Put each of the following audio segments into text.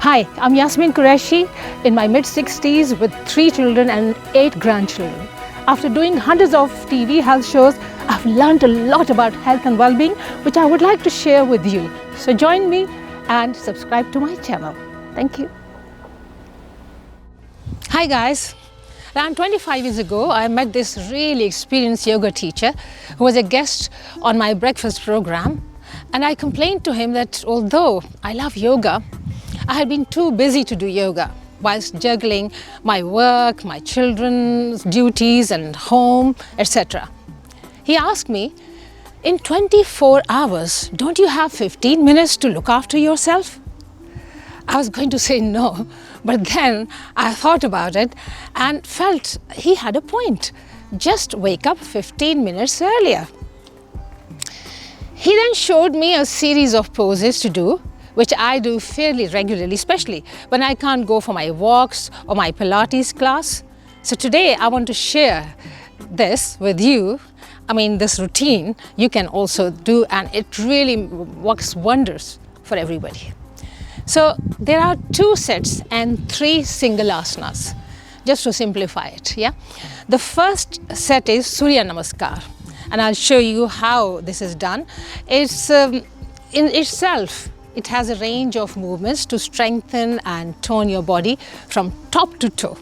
Hi, I'm Yasmin Qureshi in my mid-60s with 3 children and 8 grandchildren. After doing hundreds of TV health shows, I've learned a lot about health and well-being, which I would like to share with you. So join me and subscribe to my channel. Thank you. Hi guys. Around 25 years ago, I met this really experienced yoga teacher who was a guest on my breakfast program. And I complained to him that although I love yoga, I had been too busy to do yoga whilst juggling my work, my children's duties and home, etc. He asked me, in 24 hours, don't you have 15 minutes to look after yourself? I was going to say no, but then I thought about it and felt he had a point. Just wake up 15 minutes earlier. He then showed me a series of poses to do, which I do fairly regularly, especially when I can't go for my walks or my Pilates class. So today I want to share this with you. This routine you can also do, and it really works wonders for everybody. So there are 2 sets and 3 single asanas, just to simplify it. The first set is Surya Namaskar, and I'll show you how this is done. It's in itself, it has a range of movements to strengthen and tone your body from top to toe.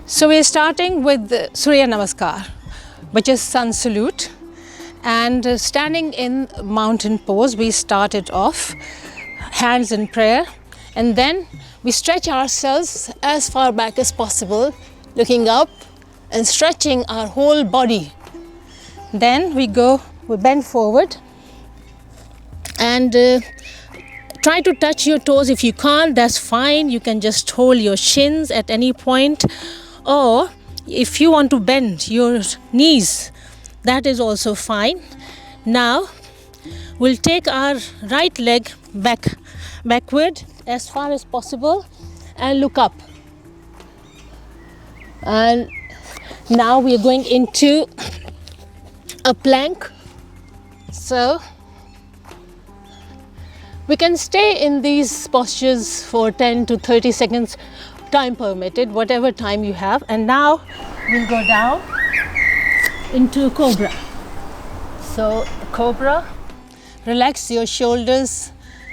So we're starting with the Surya Namaskar, which is sun salute, and standing in mountain pose. We start it off, hands in prayer, and then we stretch ourselves as far back as possible, looking up and stretching our whole body. Then we bend forward and try to touch your toes. If you can't, that's fine. You can just hold your shins at any point, or if you want to bend your knees, that is also fine. Now we'll take our right leg backward as far as possible and look up. And now we are going into a plank. So we can stay in these postures for 10 to 30 seconds, time permitted, whatever time you have. And now we'll go down into cobra. So cobra, relax your shoulders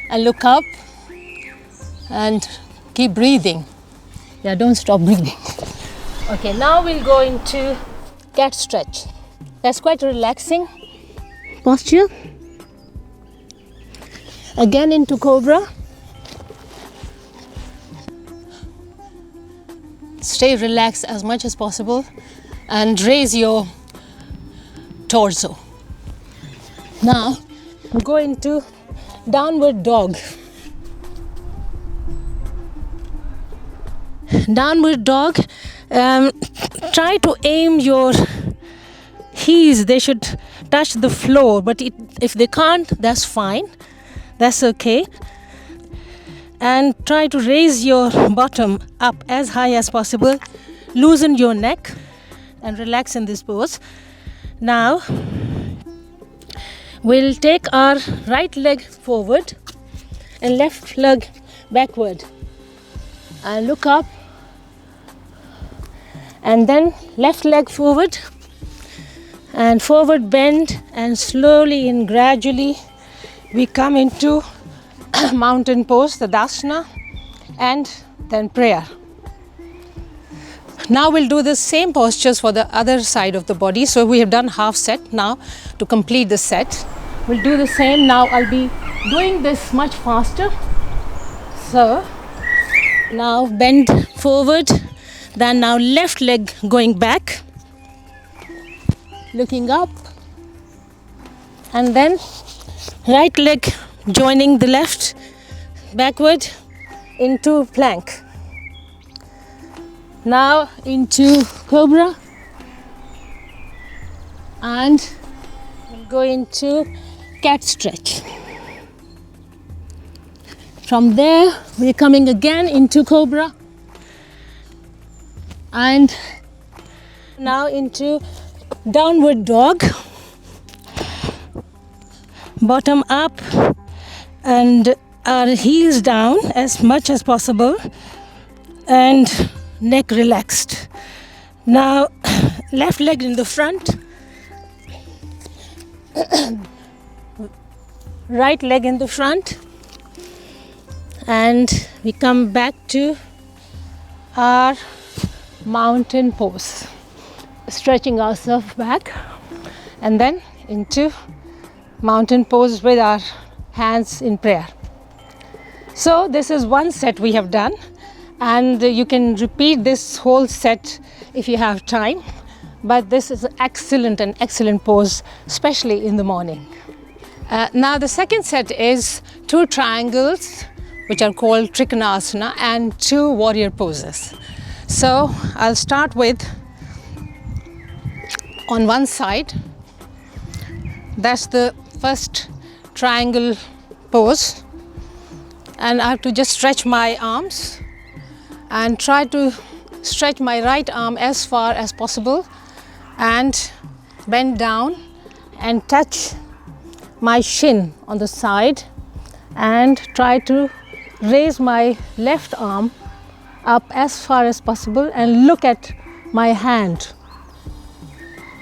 and look up and keep breathing. Don't stop breathing. Okay, now we'll go into cat stretch. That's quite a relaxing posture. Again into cobra. Stay relaxed as much as possible and raise your torso. Now go into downward dog. Downward dog, try to aim your heels, they should touch the floor, but if they can't, that's fine, that's okay. And try to raise your bottom up as high as possible. Loosen your neck and relax in this pose. Now we'll take our right leg forward and left leg backward and look up, and then left leg forward and forward bend, and slowly and gradually we come into mountain pose, the Tadasana, and then prayer. Now we'll do the same postures for the other side of the body. So we have done half set. Now to complete the set, we'll do the same. Now I'll be doing this much faster. So now bend forward, then now left leg going back, looking up, and then right leg joining the left backward into plank. Now into cobra, and we'll go into cat stretch. From there we're coming again into cobra, and now into downward dog, bottom up and our heels down as much as possible and neck relaxed. Now left leg in the front, right leg in the front, and we come back to our mountain pose, stretching ourselves back and then into mountain pose with our hands in prayer. So this is one set we have done, and you can repeat this whole set if you have time, but this is an excellent pose, especially in the morning. Now the second set is 2 triangles, which are called Trikonasana, and 2 warrior poses. So I'll start with, on one side, that's the first triangle pose, and I have to just stretch my arms and try to stretch my right arm as far as possible and bend down and touch my shin on the side and try to raise my left arm up as far as possible and look at my hand,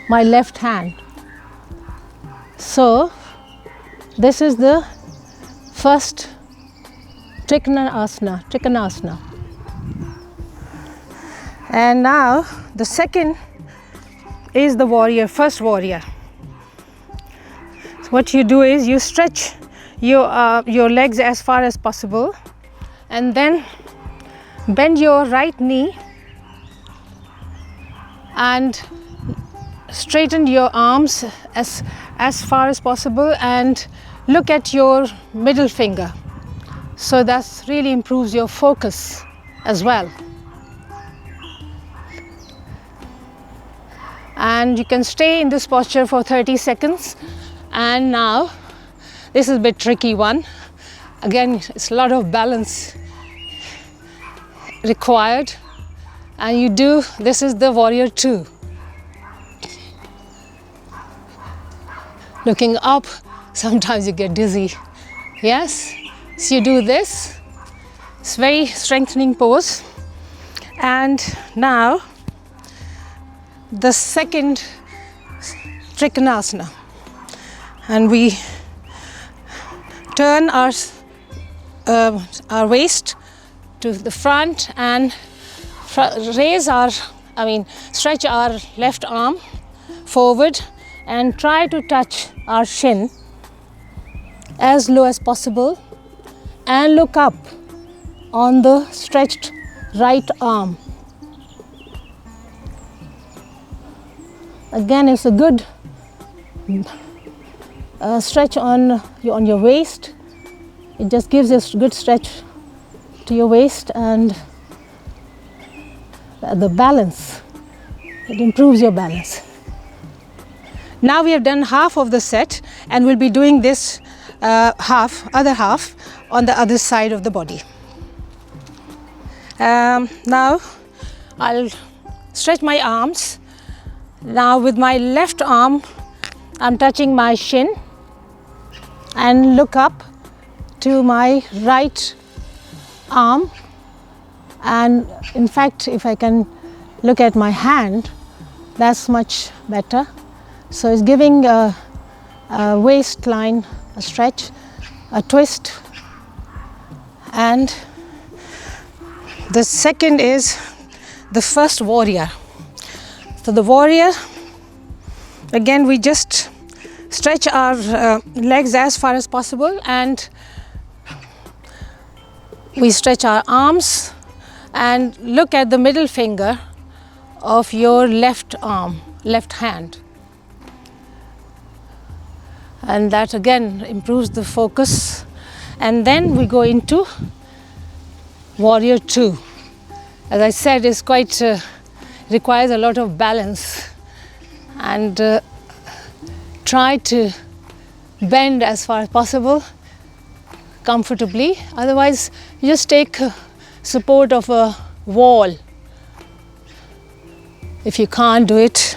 my left hand. So this is the first Trikonasana. And now the second is the first warrior. So what you do is you stretch your legs as far as possible and then bend your right knee and straighten your arms as far as possible and look at your middle finger. So that really improves your focus as well. And you can stay in this posture for 30 seconds. And now, this is a bit tricky one. Again, it's a lot of balance required. And this is the warrior 2. Looking up, sometimes you get dizzy. Yes, so you do this. It's very strengthening pose. And now, the second Trikonasana, and we turn our waist to the front and stretch our left arm forward and try to touch our shin as low as possible and look up on the stretched right arm. Again, it's a good stretch on your waist. It just gives a good stretch to your waist and the balance. It improves your balance. Now we have done half of the set and we'll be doing this other half on the other side of the body. Now I'll stretch my arms. Now with my left arm, I'm touching my shin and look up to my right arm. And in fact, if I can look at my hand, that's much better. So it's giving a waistline, a stretch, a twist. And the second is the first warrior. So the warrior, again, we just stretch our legs as far as possible and we stretch our arms and look at the middle finger of your left arm, left hand. And that again improves the focus. And then we go into warrior 2. As I said, it's quite requires a lot of balance and try to bend as far as possible comfortably. Otherwise, you just take support of a wall if you can't do it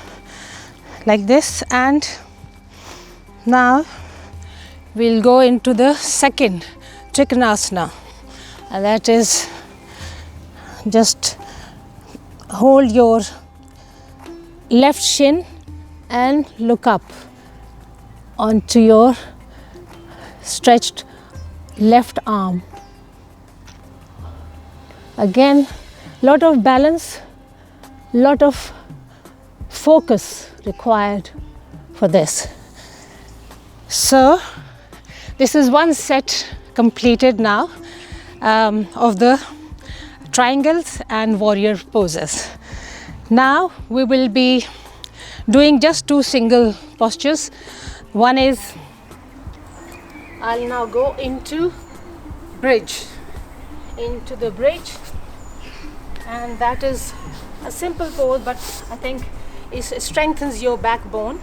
like this. And now we'll go into the second Trikonasana, and that is just hold your left shin and look up onto your stretched left arm. Again, lot of balance, lot of focus required for this. So this is one set completed now of the triangles and warrior poses. Now we will be doing just 2 single postures. One is, I'll now go into bridge, into the bridge, and that is a simple pose, but I think it strengthens your backbone.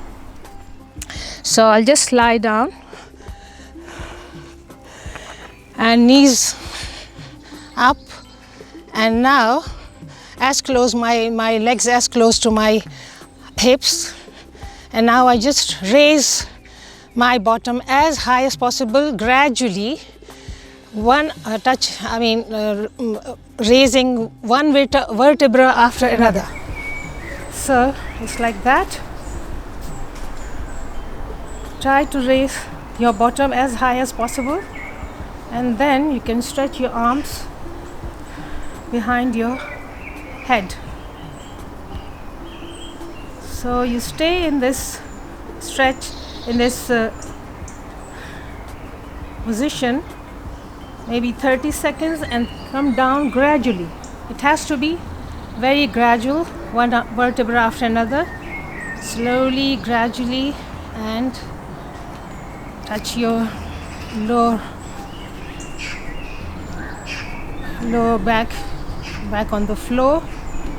So I'll just lie down and knees up, and now as close, my legs as close to my hips, and now I just raise my bottom as high as possible, gradually raising one vertebra after another. So it's like that. Try to raise your bottom as high as possible, and then you can stretch your arms behind your head. So you stay in this stretch, in this position, maybe 30 seconds, and come down gradually. It has to be very gradual, one vertebra after another, slowly, gradually, and touch your lower back on the floor.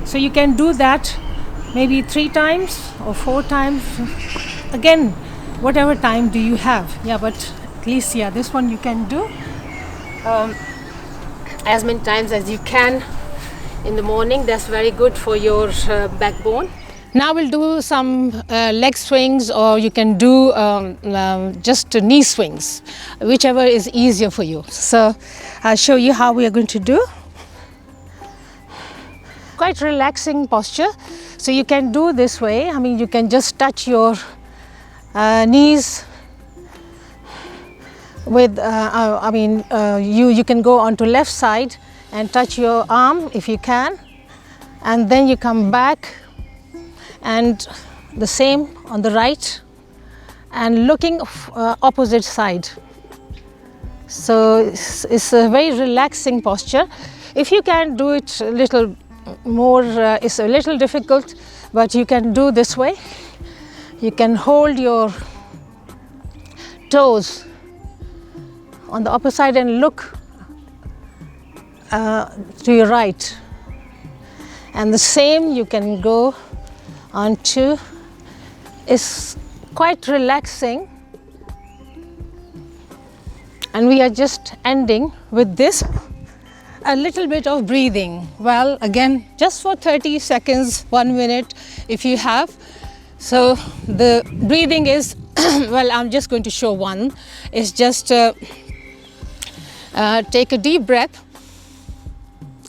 So you can do that maybe 3 times or 4 times. Again, whatever time do you have. Yeah, but at least, yeah, this one you can do as many times as you can in the morning. That's very good for your backbone. Now we'll do some leg swings, or you can do just knee swings, whichever is easier for you. So I'll show you how we are going to do. Quite relaxing posture. So you can do this way. I mean, you can just touch your knees with, you can go onto left side and touch your arm if you can, and then you come back, and the same on the right, and looking opposite side. So it's a very relaxing posture. If you can do it a little more, it's a little difficult, but you can do this way. You can hold your toes on the opposite side and look to your right, and the same you can go onto. It's quite relaxing, and we are just ending with this, a little bit of breathing. Well, again, just for 30 seconds, 1 minute if you have. So the breathing is well, I'm just going to show one. It's just take a deep breath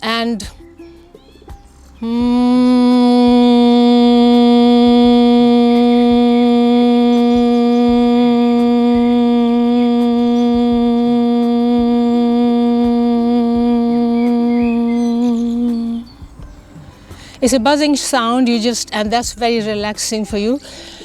and it's a buzzing sound, and that's very relaxing for you.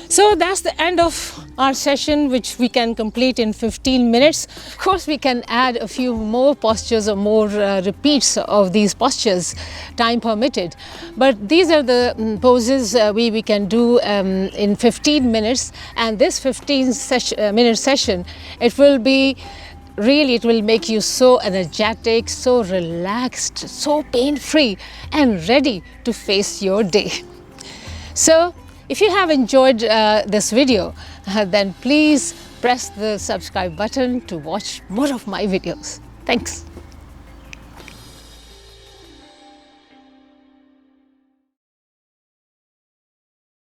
So that's the end of our session, which we can complete in 15 minutes. Of course, we can add a few more postures or more repeats of these postures, time permitted. But these are the poses we can do in 15 minutes. And this 15-minute session, it will make you so energetic, so relaxed, so pain-free, and ready to face your day. So, if you have enjoyed this video, then please press the subscribe button to watch more of my videos. Thanks.